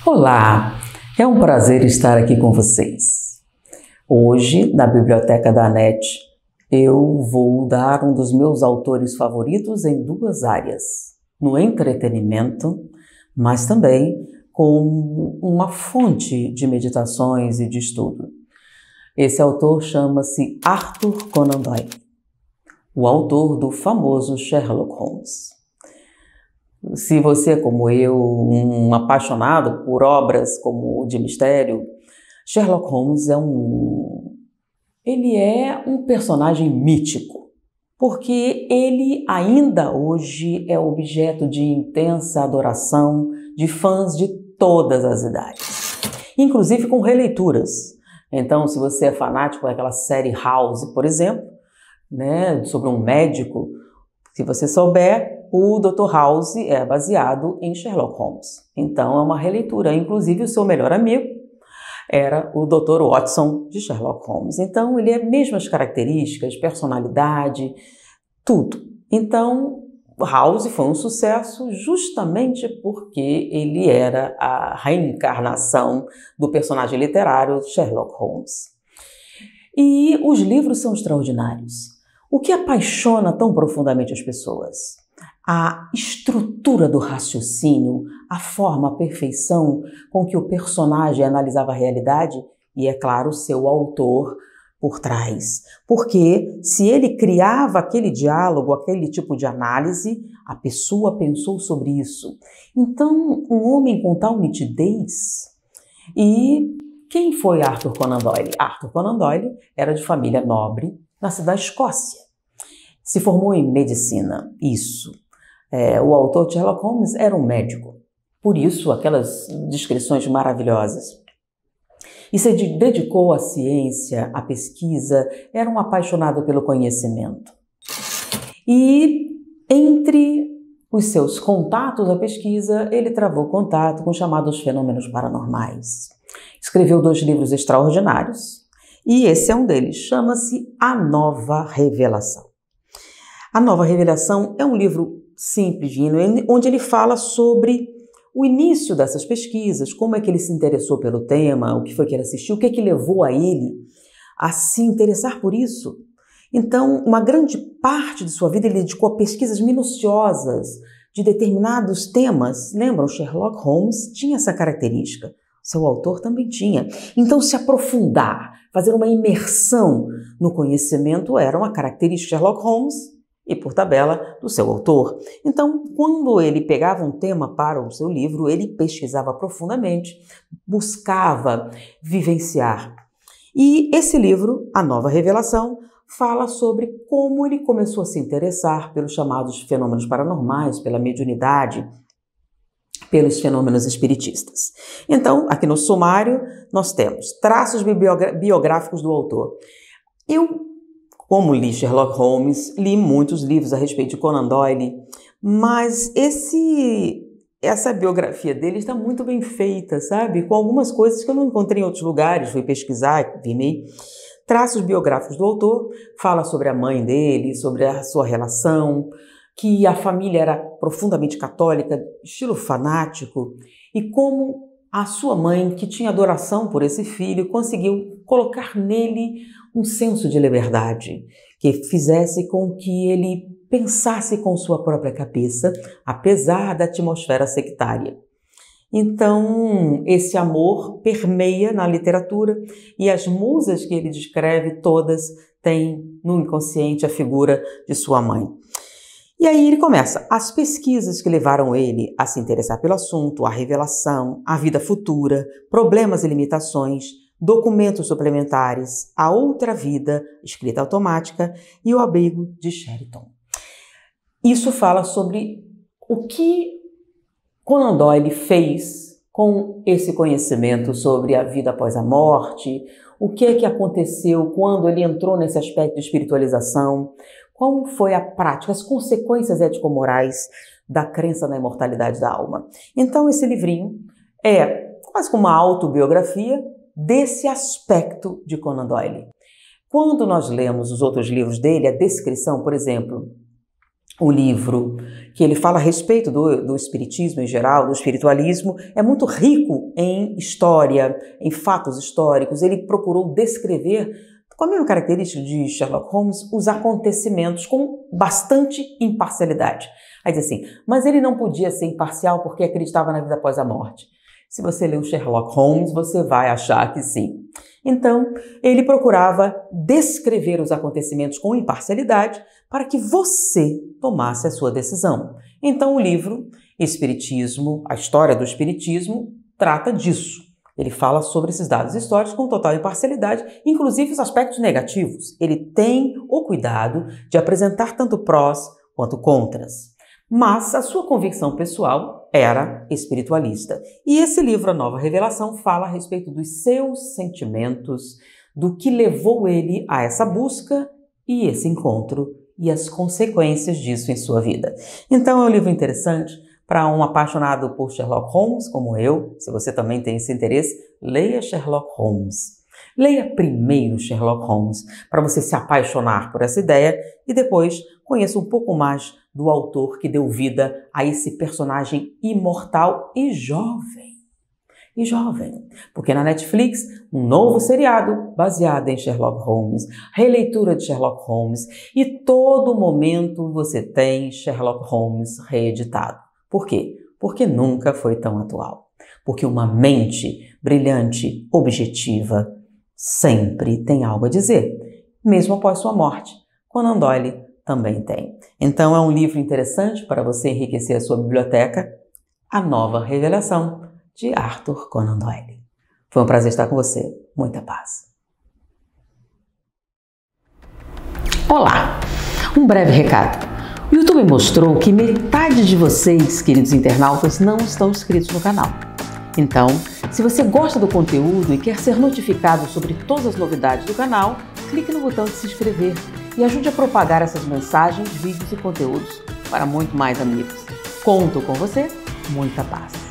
Olá, é um prazer estar aqui com vocês. Hoje, na Biblioteca da ANET, eu vou dar um dos meus autores favoritos em duas áreas, no entretenimento, mas também como uma fonte de meditações e de estudo. Esse autor chama-se Arthur Conan Doyle, o autor do famoso Sherlock Holmes. Se você é como eu, um apaixonado por obras como de mistério, Sherlock Holmes ele é um personagem mítico, porque ele ainda hoje é objeto de intensa adoração de fãs de todas as idades, inclusive com releituras. Então, se você é fanático daquela série House, por exemplo, né, sobre um médico, se você souber, o Dr. House é baseado em Sherlock Holmes. Então, é uma releitura. Inclusive, o seu melhor amigo era o Dr. Watson de Sherlock Holmes. Então, ele é mesmas características, personalidade, tudo. Então, House foi um sucesso justamente porque ele era a reencarnação do personagem literário Sherlock Holmes. E os livros são extraordinários. O que apaixona tão profundamente as pessoas? A estrutura do raciocínio, a forma, a perfeição com que o personagem analisava a realidade e, é claro, o seu autor por trás. Porque se ele criava aquele diálogo, aquele tipo de análise, a pessoa pensou sobre isso. Então, um homem com tal nitidez. E quem foi Arthur Conan Doyle? Arthur Conan Doyle era de família nobre, nascido na Escócia. Se formou em medicina, isso. O autor de Sherlock Holmes era um médico, por isso aquelas descrições maravilhosas. E se dedicou à ciência, à pesquisa, era um apaixonado pelo conhecimento. E entre os seus contatos à pesquisa, ele travou contato com os chamados fenômenos paranormais. Escreveu 2 livros extraordinários, e esse é um deles, chama-se A Nova Revelação. A Nova Revelação é um livro simples, onde ele fala sobre o início dessas pesquisas, como é que ele se interessou pelo tema, o que foi que ele assistiu, o que é que levou a ele a se interessar por isso. Então, uma grande parte de sua vida ele dedicou a pesquisas minuciosas de determinados temas. Lembram, Sherlock Holmes tinha essa característica, seu autor também tinha. Então, se aprofundar, fazer uma imersão no conhecimento era uma característica de Sherlock Holmes e, por tabela, do seu autor. Então, quando ele pegava um tema para o seu livro, ele pesquisava profundamente, buscava vivenciar. E esse livro, A Nova Revelação, fala sobre como ele começou a se interessar pelos chamados fenômenos paranormais, pela mediunidade, pelos fenômenos espiritistas. Então, aqui no sumário, nós temos traços biográficos do autor. Como li Sherlock Holmes, li muitos livros a respeito de Conan Doyle, mas essa biografia dele está muito bem feita, sabe? Com algumas coisas que eu não encontrei em outros lugares, fui pesquisar, vi traços biográficos do autor, fala sobre a mãe dele, sobre a sua relação, que a família era profundamente católica, estilo fanático, e como a sua mãe, que tinha adoração por esse filho, conseguiu colocar nele um senso de liberdade, que fizesse com que ele pensasse com sua própria cabeça, apesar da atmosfera sectária. Então, esse amor permeia na literatura e as musas que ele descreve todas têm no inconsciente a figura de sua mãe. E aí ele começa as pesquisas que levaram ele a se interessar pelo assunto, a revelação, a vida futura, problemas e limitações, documentos suplementares, a outra vida, escrita automática e o abrigo de Sheridan. Isso fala sobre o que Conan Doyle fez com esse conhecimento sobre a vida após a morte, o que é que aconteceu quando ele entrou nesse aspecto de espiritualização, como foi a prática, as consequências ético-morais da crença na imortalidade da alma. Então, esse livrinho é quase como uma autobiografia desse aspecto de Conan Doyle. Quando nós lemos os outros livros dele, a descrição, por exemplo, O livro que ele fala a respeito do espiritismo em geral, do espiritualismo, é muito rico em história, em fatos históricos. Ele procurou descrever, com a mesma característica de Sherlock Holmes, os acontecimentos com bastante imparcialidade. Aí diz assim, mas ele não podia ser imparcial porque acreditava na vida após a morte. Se você lê o Sherlock Holmes, você vai achar que sim. Então, ele procurava descrever os acontecimentos com imparcialidade para que você tomasse a sua decisão. Então, o livro Espiritismo, a história do Espiritismo, trata disso. Ele fala sobre esses dados históricos com total imparcialidade, inclusive os aspectos negativos. Ele tem o cuidado de apresentar tanto prós quanto contras. Mas a sua convicção pessoal era espiritualista. E esse livro, A Nova Revelação, fala a respeito dos seus sentimentos, do que levou ele a essa busca e esse encontro e as consequências disso em sua vida. Então é um livro interessante para um apaixonado por Sherlock Holmes, como eu. Se você também tem esse interesse, leia Sherlock Holmes. Leia primeiro Sherlock Holmes para você se apaixonar por essa ideia e depois conheça um pouco mais do autor que deu vida a esse personagem imortal e jovem. E jovem, porque na Netflix, um novo seriado baseado em Sherlock Holmes, releitura de Sherlock Holmes e todo momento você tem Sherlock Holmes reeditado. Por quê? Porque nunca foi tão atual. Porque uma mente brilhante, objetiva, sempre tem algo a dizer, mesmo após sua morte. Conan Doyle também tem. Então é um livro interessante para você enriquecer a sua biblioteca, A Nova Revelação, de Arthur Conan Doyle. Foi um prazer estar com você. Muita paz. Olá! Um breve recado. O YouTube mostrou que metade de vocês, queridos internautas, não estão inscritos no canal. Então, se você gosta do conteúdo e quer ser notificado sobre todas as novidades do canal, clique no botão de se inscrever e ajude a propagar essas mensagens, vídeos e conteúdos para muito mais amigos. Conto com você, muita paz!